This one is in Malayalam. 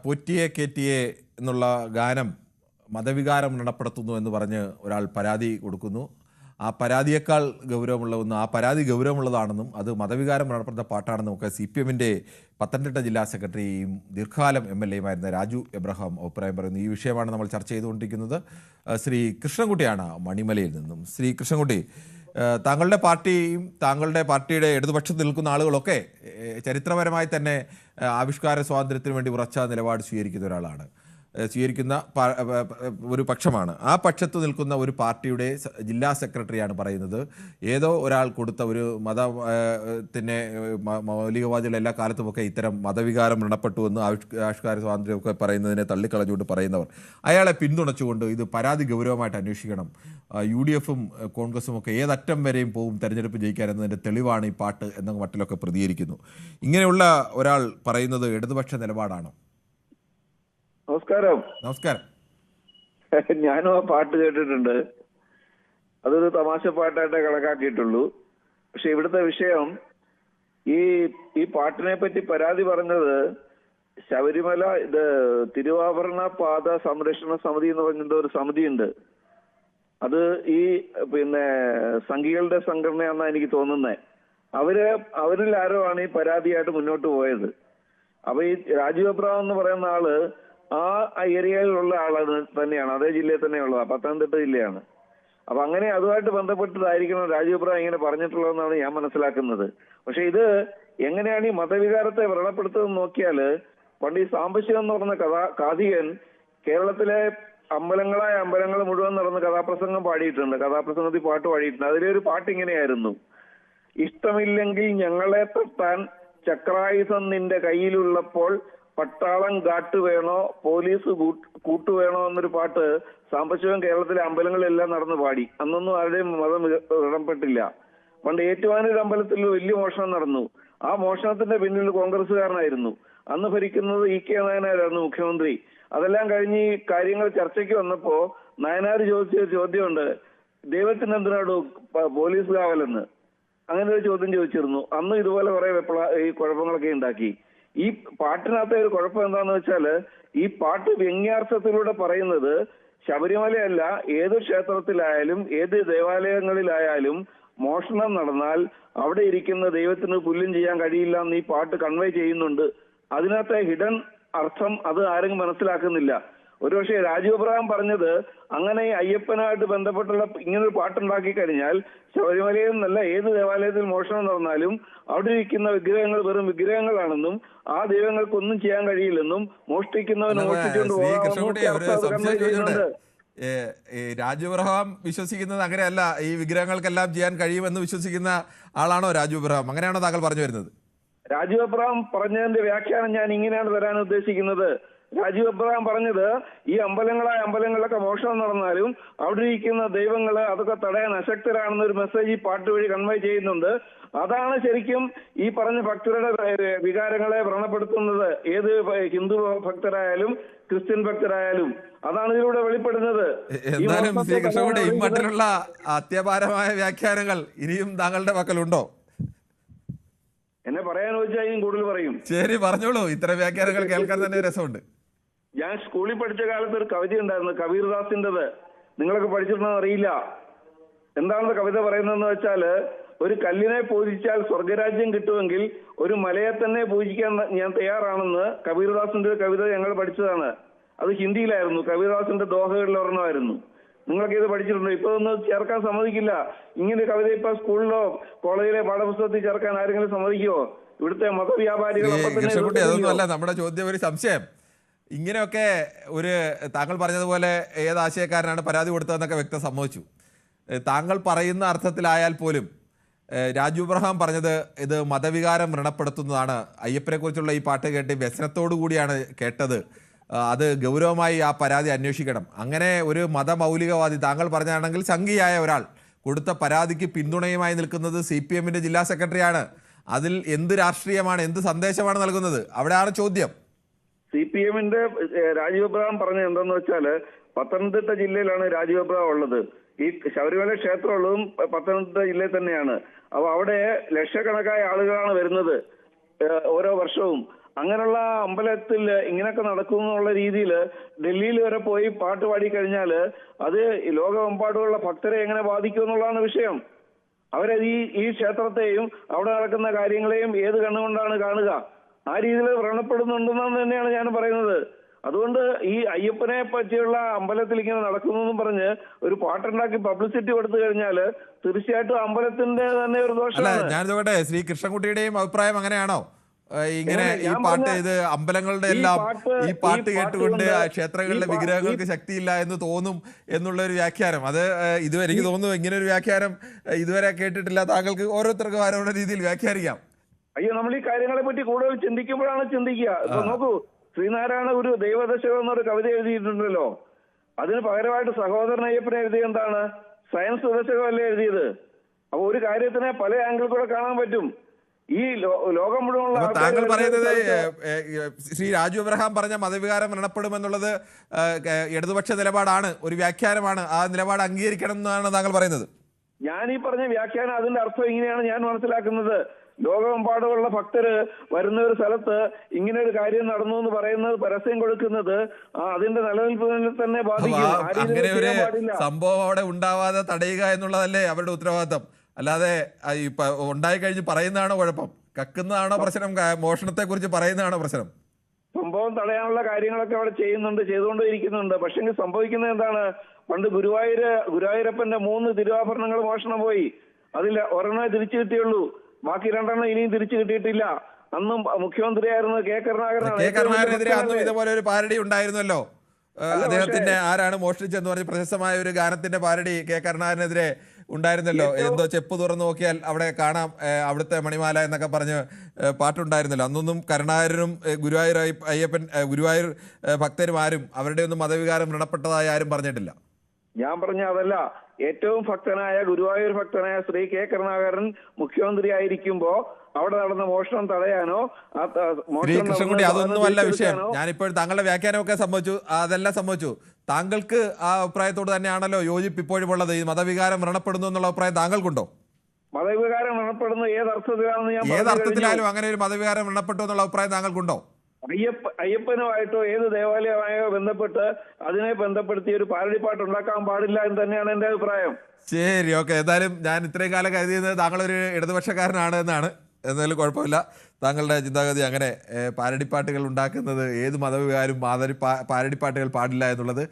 പോറ്റിയെ കേറ്റിയെ എന്നുള്ള ഗാനം മതവികാരം വ്രണപ്പെടുത്തുന്നു എന്ന് പറഞ്ഞ് ഒരാൾ പരാതി കൊടുക്കുന്നു. ആ പരാതിയേക്കാൾ ഗൗരവമുള്ള ഒന്ന്, ആ പരാതി ഗൗരവമുള്ളതാണെന്നും അത് മതവികാരം വ്രണപ്പെടുന്ന പാട്ടാണെന്നും ഒക്കെ CPM-ന്റെ പത്തനംതിട്ട ജില്ലാ സെക്രട്ടറിയും ദീർഘകാലം MLA യുമായിരുന്ന രാജു എബ്രഹാം അഭിപ്രായം പറയുന്നു. ഈ വിഷയമാണ് നമ്മൾ ചർച്ച ചെയ്തുകൊണ്ടിരിക്കുന്നത്. ശ്രീ കൃഷ്ണൻകുട്ടിയാണ് മണിമലയിൽ നിന്നും. ശ്രീ കൃഷ്ണൻകുട്ടി, താങ്കളുടെ പാർട്ടിയും താങ്കളുടെ പാർട്ടിയുടെ ഇടതുപക്ഷത്ത് നിൽക്കുന്ന ആളുകളൊക്കെ ചരിത്രപരമായി തന്നെ ആവിഷ്കാര സ്വാതന്ത്ര്യത്തിന് വേണ്ടി ഉറച്ച നിലപാട് സ്വീകരിക്കുന്ന ഒരു പക്ഷമാണ്. ആ പക്ഷത്ത് നിൽക്കുന്ന ഒരു പാർട്ടിയുടെ ജില്ലാ സെക്രട്ടറിയാണ് പറയുന്നത് ഏതോ ഒരാൾ കൊടുത്ത ഒരു മതത്തിൻ്റെ മൗലികവാദികൾ എല്ലാ കാലത്തുമൊക്കെ ഇത്തരം മതവികാരം വ്രണപ്പെട്ടുവെന്ന് ആവിഷ്കാര സ്വാതന്ത്ര്യമൊക്കെ പറയുന്നതിനെ തള്ളിക്കളഞ്ഞുകൊണ്ട് പറയുന്നവർ അയാളെ പിന്തുണച്ചുകൊണ്ട് ഇത് പരാതി ഗൗരവമായിട്ട് അന്വേഷിക്കണം, UDF-ഉം കോൺഗ്രസും ഒക്കെ ഏതറ്റം വരെയും പോവും തെരഞ്ഞെടുപ്പ് ജയിക്കാൻ എന്നതിൻ്റെ തെളിവാണ് ഈ പാട്ട് എന്ന മട്ടിലൊക്കെ പ്രതികരിക്കുന്നു. ഇങ്ങനെയുള്ള ഒരാൾ പറയുന്നത് ഇടതുപക്ഷ നിലപാടാണോ? നമസ്കാരം. നമസ്കാരം. ഞാനും ആ പാട്ട് കേട്ടിട്ടുണ്ട്. അതൊരു തമാശ പാട്ടായിട്ടേ കണക്കാക്കിയിട്ടുള്ളൂ. പക്ഷെ ഇവിടുത്തെ വിഷയം ഈ പാട്ടിനെ പറ്റി പരാതി പറഞ്ഞത് ശബരിമല തിരുവാഭരണ പാത സംരക്ഷണ സമിതി എന്ന് പറഞ്ഞിട്ട് ഒരു സമിതിയുണ്ട്. അത് സംഘികളുടെ സംഘടനയാണെന്നാണ് എനിക്ക് തോന്നുന്നത്. അവരിൽ ആരോ ആണ് ഈ പരാതിയായിട്ട് മുന്നോട്ട് പോയത്. അപ്പൊ ഈ രാജീവ് അബ്രഹാം എന്ന് പറയുന്ന ആള് ആ ഏരിയയിലുള്ള ആളാണ് തന്നെയാണ്, അതേ ജില്ലയിൽ തന്നെയുള്ളത്, പത്തനംതിട്ട ജില്ലയാണ്. അപ്പൊ അങ്ങനെ അതുമായിട്ട് ബന്ധപ്പെട്ടിട്ടായിരിക്കണം രാജീവ് അബ്രഹാം ഇങ്ങനെ പറഞ്ഞിട്ടുള്ളതെന്നാണ് ഞാൻ മനസ്സിലാക്കുന്നത്. പക്ഷെ ഇത് എങ്ങനെയാണ് ഈ മതവികാരത്തെ വ്രണപ്പെടുത്തുന്നത് നോക്കിയാല്, പണ്ട് ഈ സാംബശിവൻ എന്ന് പറഞ്ഞ കാഥികൻ കേരളത്തിലെ അമ്പലങ്ങൾ മുഴുവൻ നടന്ന് കഥാപ്രസംഗം പാടിയിട്ടുണ്ട്, കഥാപ്രസംഗത്തിൽ പാട്ട് പാടിയിട്ടുണ്ട്. അതിലൊരു പാട്ട് ഇങ്ങനെയായിരുന്നു: ഇഷ്ടമില്ലെങ്കിൽ ഞങ്ങളെ തട്ടാൻ ചക്രായുധം നിന്റെ കയ്യിലുള്ളപ്പോൾ പട്ടാളം കാട്ടുവേണോ പോലീസ് കൂട്ടുവേണോ എന്നൊരു പാട്ട് സാംബശിവൻ കേരളത്തിലെ അമ്പലങ്ങളെല്ലാം നടന്ന് പാടി. അന്നൊന്നും ആരുടെയും മതം ഇടപെട്ടില്ല. പണ്ട് ഏറ്റുമാനൂർ അമ്പലത്തിൽ വലിയ മോഷണം നടന്നു. ആ മോഷണത്തിന്റെ പിന്നിൽ കോൺഗ്രസ്സുകാരനായിരുന്നു. അന്ന് ഭരിക്കുന്നത് EK നായനാരായിരുന്നു മുഖ്യമന്ത്രി. അതെല്ലാം കഴിഞ്ഞ് ഈ കാര്യങ്ങൾ ചർച്ചയ്ക്ക് വന്നപ്പോ നായനാർ ചോദിച്ച ചോദ്യമുണ്ട്: ദൈവത്തിന് എന്തിനാടോ പോലീസ് കാവലെന്ന്? അങ്ങനെ ഒരു ചോദ്യം ചോദിച്ചിരുന്നു. അന്ന് ഇതുപോലെ കുറെ ഈ കുഴപ്പങ്ങളൊക്കെ ഉണ്ടാക്കി. ഈ പാട്ടിനകത്തെ ഒരു കുഴപ്പം എന്താന്ന് വെച്ചാല്, ഈ പാട്ട് വ്യംഗ്യാർത്ഥത്തിലൂടെ പറയുന്നത് ശബരിമലയല്ല, ഏത് ക്ഷേത്രത്തിലായാലും ഏത് ദേവാലയങ്ങളിലായാലും മോഷണം നടന്നാൽ അവിടെ ഇരിക്കുന്ന ദൈവത്തിന് പുല്ലും ചെയ്യാൻ കഴിയില്ല എന്ന് ഈ പാട്ട് കൺവേ ചെയ്യുന്നുണ്ട്. അതിനകത്തെ ഹിഡൻ അർത്ഥം അത് ആരും മനസ്സിലാക്കുന്നില്ല. ഒരുപക്ഷെ രാജീവ് അബ്രഹാം പറഞ്ഞത് അങ്ങനെ അയ്യപ്പനായിട്ട് ബന്ധപ്പെട്ടുള്ള ഇങ്ങനൊരു പാട്ടുണ്ടാക്കി കഴിഞ്ഞാൽ ശബരിമലയിൽ നിന്നല്ല ഏത് ദേവാലയത്തിൽ മോഷണം നടന്നാലും അവിടെ ഇരിക്കുന്ന വിഗ്രഹങ്ങൾ വെറും വിഗ്രഹങ്ങളാണെന്നും ആ ദൈവങ്ങൾക്കൊന്നും ചെയ്യാൻ കഴിയില്ലെന്നും മോഷ്ടിക്കുന്നവൻ മോഷ്ടിച്ചുകൊണ്ട് രാജു അബ്രഹാം വിശ്വസിക്കുന്നത് അങ്ങനെയല്ല. ഈ വിഗ്രഹങ്ങൾക്കെല്ലാം ചെയ്യാൻ കഴിയുമെന്ന് വിശ്വസിക്കുന്ന ആളാണോ രാജു അബ്രഹാം? അങ്ങനെയാണോ താങ്കൾ പറഞ്ഞു വരുന്നത്? രാജീവ് അബ്രഹാം പറഞ്ഞതിന്റെ വ്യാഖ്യാനം ഞാൻ ഇങ്ങനെയാണ് തരാൻ ഉദ്ദേശിക്കുന്നത്. രാജീവ് അബ്രഹാം പറഞ്ഞത് ഈ അമ്പലങ്ങളിലൊക്കെ മോഷണം നടന്നാലും അവിടെ ഇരിക്കുന്ന ദൈവങ്ങള് അതൊക്കെ തടയാൻ അശക്തരാണെന്നൊരു മെസ്സേജ് ഈ പാട്ട് വഴി കൺവേ ചെയ്യുന്നുണ്ട്. അതാണ് ശരിക്കും ഈ പറഞ്ഞ ഭക്തരുടെ വികാരങ്ങളെ വ്രണപ്പെടുത്തുന്നത്. ഏത് ഹിന്ദു ഭക്തരായാലും ക്രിസ്ത്യൻ ഭക്തരായാലും അതാണ് ഇതിലൂടെ വെളിപ്പെടുന്നത്. എന്തായാലും ശ്രീകൃഷ്ണൻകുട്ടി, ഇമ്മട്ടിലുള്ള അത്യപാരമായ വ്യാഖ്യാനങ്ങൾ ഇനിയും താങ്കളുടെ പക്കലുണ്ടോ? എന്നെ പറയാൻ ചോദിച്ചാൽ കൂടുതൽ പറയും. ശരി, പറഞ്ഞോളൂ. ഇത്തരം വ്യാഖ്യാനങ്ങൾ കേൾക്കാൻ തന്നെ രസമുണ്ട്. ഞാൻ സ്കൂളിൽ പഠിച്ച കാലത്ത് ഒരു കവിത ഉണ്ടായിരുന്നു, കബീർദാസിൻ്റെത്. നിങ്ങളൊക്കെ പഠിച്ചിട്ടുണ്ടെന്ന് അറിയില്ല. എന്താണെന്ന് കവിത പറയുന്നതെന്ന് വെച്ചാല്, ഒരു കല്ലിനെ പൂജിച്ചാൽ സ്വർഗരാജ്യം കിട്ടുമെങ്കിൽ ഒരു മലയെ തന്നെ പൂജിക്കാൻ ഞാൻ തയ്യാറാണെന്ന് കബീർദാസിന്റെ കവിത ഞങ്ങൾ പഠിച്ചതാണ്. അത് ഹിന്ദിയിലായിരുന്നു. കബീർദാസിന്റെ ദോഹകളിൽ ഒരെണ്ണമായിരുന്നു. നിങ്ങളൊക്കെ ഇത് പഠിച്ചിട്ടുണ്ടോ? ഇപ്പൊ ഒന്നും ചേർക്കാൻ സമ്മതിക്കില്ല. ഇങ്ങനെ കവിത ഇപ്പൊ സ്കൂളിലോ കോളേജിലെ പാഠപുസ്തകത്തിൽ ചേർക്കാൻ ആരെങ്കിലും സമ്മതിക്കുമോ? ഇവിടുത്തെ മതവ്യാപാരികൾ. അതൊന്നുമല്ല നമ്മുടെ ചോദ്യം, ഒരു സംശയം. ഇങ്ങനെയൊക്കെ ഒരു താങ്കൾ പറഞ്ഞതുപോലെ ഏത് ആശയക്കാരനാണ് പരാതി കൊടുത്തതെന്നൊക്കെ വ്യക്തം സമ്മതിച്ചു. താങ്കൾ പറയുന്ന അർത്ഥത്തിലായാൽ പോലും രാജു അബ്രഹാം പറഞ്ഞത് ഇത് മതവികാരം വ്രണപ്പെടുത്തുന്നതാണ്. അയ്യപ്പനെ കുറിച്ചുള്ള ഈ പാട്ട് കേട്ട് വ്യസനത്തോടു കൂടിയാണ് കേട്ടത്. അത് ഗൗരവമായി ആ പരാതി അന്വേഷിക്കണം. അങ്ങനെ ഒരു മതമൗലികവാദി, താങ്കൾ പറഞ്ഞാണെങ്കിൽ സംഘിയായ ഒരാൾ കൊടുത്ത പരാതിക്ക് പിന്തുണയുമായി നിൽക്കുന്നത് CPM-ന്റെ ജില്ലാ സെക്രട്ടറിയാണ്. അതിൽ എന്ത് രാഷ്ട്രീയമാണ്, എന്ത് സന്ദേശമാണ് നൽകുന്നത്? അവിടെയാണ് ചോദ്യം. CPM-ന്റെ രാജീവ് അബ്രഹാം പറഞ്ഞത് എന്താന്ന് വെച്ചാല്, പത്തനംതിട്ട ജില്ലയിലാണ് രാജീവ് അബ്രഹാം ഉള്ളത്. ഈ ശബരിമല ക്ഷേത്രമുള്ളതും പത്തനംതിട്ട ജില്ലയിൽ തന്നെയാണ്. അപ്പൊ അവിടെ ലക്ഷക്കണക്കായ ആളുകളാണ് വരുന്നത് ഓരോ വർഷവും. അങ്ങനെയുള്ള അമ്പലത്തിൽ ഇങ്ങനെയൊക്കെ നടക്കുന്നു എന്നുള്ള രീതിയിൽ ഡൽഹിയിൽ വരെ പോയി പാട്ട് പാടി കഴിഞ്ഞാൽ അത് ലോകമെമ്പാടുമുള്ള ഭക്തരെ എങ്ങനെ ബാധിക്കും എന്നുള്ളതാണ് വിഷയം. അവരത് ഈ ക്ഷേത്രത്തെയും അവിടെ നടക്കുന്ന കാര്യങ്ങളെയും ഏത് കണ്ണുകൊണ്ടാണ് കാണുക? ആ രീതിയിൽ വ്രണപ്പെടുന്നുണ്ടെന്നാണ് തന്നെയാണ് ഞാൻ പറയുന്നത്. അതുകൊണ്ട് ഈ അയ്യപ്പനെ പറ്റിയുള്ള അമ്പലത്തിൽ ഇങ്ങനെ നടക്കുന്നു പറഞ്ഞ് ഒരു പാട്ടുണ്ടാക്കി പബ്ലിസിറ്റി കൊടുത്തു കഴിഞ്ഞാൽ തീർച്ചയായിട്ടും അമ്പലത്തിന്റെ തന്നെ ഒരു അല്ല, ദോഷമാണ്. ഞാൻ ചോദിക്കട്ടെ, ശ്രീ കൃഷ്ണൻകുട്ടിയുടെയും അഭിപ്രായം അങ്ങനെയാണോ? ഇങ്ങനെ ഈ ഞാൻ പാട്ട് പറഞ്ഞ ഇത് അമ്പലങ്ങളുടെ എല്ലാം ഈ പാട്ട് കേട്ടുകൊണ്ട് കൊണ്ട് ക്ഷേത്രങ്ങളിലെ ഈ വിഗ്രഹങ്ങൾക്ക് ശക്തിയില്ല എന്ന് തോന്നും എന്നുള്ള ഒരു വ്യാഖ്യാനം, അത് ഇതുവരെ എനിക്ക് തോന്നുന്നു ഇങ്ങനെ ഒരു വ്യാഖ്യാനം ഇതുവരെ കേട്ടിട്ടില്ല. താങ്കൾക്ക് ഓരോരുത്തർക്കും അവരവരുടെ രീതിയിൽ വ്യാഖ്യാനിക്കാം. അയ്യോ, നമ്മൾ ഈ കാര്യങ്ങളെ പറ്റി കൂടുതൽ ചിന്തിക്കുമ്പോഴാണ് ചിന്തിക്കുക. ഇപ്പൊ നോക്കൂ, ശ്രീനാരായണ ഗുരു ദൈവദശകം എന്നൊരു കവിത എഴുതിയിട്ടുണ്ടല്ലോ. അതിന് പകരമായിട്ട് സഹോദരൻ അയ്യപ്പനെ എഴുതിയ എന്താണ്? സയൻസ് ദശകമല്ലേ എഴുതിയത്? അപ്പൊ ഒരു കാര്യത്തിനെ പല ആംഗിൾ കൂടെ കാണാൻ പറ്റും. ഈ ലോകം മുഴുവനുള്ള അപ്പൊ താങ്കൾ പറയുന്നത് ശ്രീ രാജു അബ്രഹാം പറഞ്ഞ മതവികാരം മരണപ്പെടുമെന്നുള്ളത് ഇടതുപക്ഷ നിലപാടാണ്, ഒരു വ്യാഖ്യാനമാണ്, ആ നിലപാട് അംഗീകരിക്കണം എന്നാണ് താങ്കൾ പറയുന്നത്? ഞാൻ ഈ പറഞ്ഞ വ്യാഖ്യാനം അതിന്റെ അർത്ഥം ഇങ്ങനെയാണ് ഞാൻ മനസ്സിലാക്കുന്നത്. ലോകമെമ്പാടുമുള്ള ഭക്തര് വരുന്ന ഒരു സ്ഥലത്ത് ഇങ്ങനെ ഒരു കാര്യം നടന്നു എന്ന് പറയുന്നത്, പരസ്യം കൊടുക്കുന്നത് അതിന്റെ നിലനിൽപ്പിനെ തന്നെ ബാധിക്കും. ആ രീതിയിൽ അങ്ങനെ ഒരു ചെയ്യാൻ പാടില്ല. സംഭവം അവിടെ ഉണ്ടാവാതെ തടയുക എന്നുള്ളതല്ലേ അവരുടെ ഉത്തരവാദിത്തം. അല്ലാതെ ഉണ്ടായി കഴിഞ്ഞ് പറയുന്നതാണോ കുഴപ്പം? കക്കുന്നതാണോ പ്രശ്നം? മോഷണത്തെ കുറിച്ച് പറയുന്നതാണോ പ്രശ്നം? സംഭവം തടയാനുള്ള കാര്യങ്ങളൊക്കെ അവിടെ ചെയ്തുകൊണ്ടിരിക്കുന്നുണ്ട്. പക്ഷെങ്കിൽ സംഭവിക്കുന്നത് എന്താണ്? പണ്ട് ഗുരുവായൂരപ്പന്റെ 3 തിരുവാഭരണങ്ങൾ മോഷണം പോയി. അതിൽ ഒരെണ്ണേ തിരിച്ചു കിട്ടിയുള്ളൂ, ബാക്കി 2 ഇനിയും തിരിച്ചു കിട്ടിയിട്ടില്ല. അന്നും മുഖ്യമന്ത്രിയായിരുന്നത് കെ കരുണാകരനെതിരെ അന്നും ഇതുപോലെ ഒരു പാരഡി ഉണ്ടായിരുന്നല്ലോ. അദ്ദേഹത്തിന്റെ ആരാണ് മോഷ്ടിച്ചെന്ന് പറഞ്ഞ് പ്രശസ്തമായ ഒരു ഗാനത്തിന്റെ പാരഡി കെ കരുണാകരനെതിരെ ഉണ്ടായിരുന്നല്ലോ. എന്തോ ചെപ്പ് തുറന്നു നോക്കിയാൽ അവിടെ കാണാം അവിടുത്തെ മണിമാല എന്നൊക്കെ പറഞ്ഞ് പാട്ടുണ്ടായിരുന്നല്ലോ. അന്നൊന്നും കരുണാകരനും ഗുരുവായൂർ ഭക്തരും ആരും അവരുടെ ഒന്നും മതവികാരം വ്രണപ്പെട്ടതായി ആരും പറഞ്ഞിട്ടില്ല. ഞാൻ പറഞ്ഞ അതല്ല. ഏറ്റവും ഭക്തനായ ഗുരുവായൂർ ഭക്തനായ ശ്രീ കെ കരുണാകരൻ മുഖ്യമന്ത്രി ആയിരിക്കുമ്പോ അവിടെ നടന്ന മോഷണം തടയാനോ ശ്രീ കൃഷ്ണൻകുട്ടി, അതൊന്നുമല്ല വിഷയം. ഞാനിപ്പോൾ താങ്കളുടെ വ്യാഖ്യാനമൊക്കെ സംഭവിച്ചു, അതെല്ലാം സംഭവിച്ചു. താങ്കൾക്ക് ആ അഭിപ്രായത്തോട് തന്നെയാണല്ലോ യോജിപ്പ് ഇപ്പോഴും ഉള്ളത്? ഈ മതവികാരം വ്രണപ്പെടുന്നു എന്നുള്ള അഭിപ്രായം താങ്കൾക്കുണ്ടോ? മതവികാരം വ്രണപ്പെടുന്നത് ഏതർത്ഥത്തിലാണെന്ന് ഞാൻ ഏതർത്ഥത്തിലായാലും അങ്ങനെ ഒരു മതവികാരം വ്രണപ്പെട്ടു എന്നുള്ള അഭിപ്രായം താങ്കൾക്കുണ്ടോ? അയ്യപ്പനുമായിട്ടോ ഏത് ദേവാലയമായോ ബന്ധപ്പെട്ട് അതിനെ ബന്ധപ്പെടുത്തി ഒരു പാരടിപ്പാട്ട് ഉണ്ടാക്കാൻ പാടില്ല എന്ന് തന്നെയാണ് എന്റെ അഭിപ്രായം. ശരി, ഓക്കെ. എന്തായാലും ഞാൻ ഇത്രയും കാലം കരുതിയത് താങ്കളൊരു ഇടതുപക്ഷക്കാരനാണ് എന്നാണ്. എന്നാലും കുഴപ്പമില്ല, താങ്കളുടെ ചിന്താഗതി അങ്ങനെ പാരടിപ്പാട്ടുകൾ ഉണ്ടാക്കുന്നത് ഏത് മതവികാരും പാരടിപ്പാട്ടുകൾ പാടില്ല എന്നുള്ളത്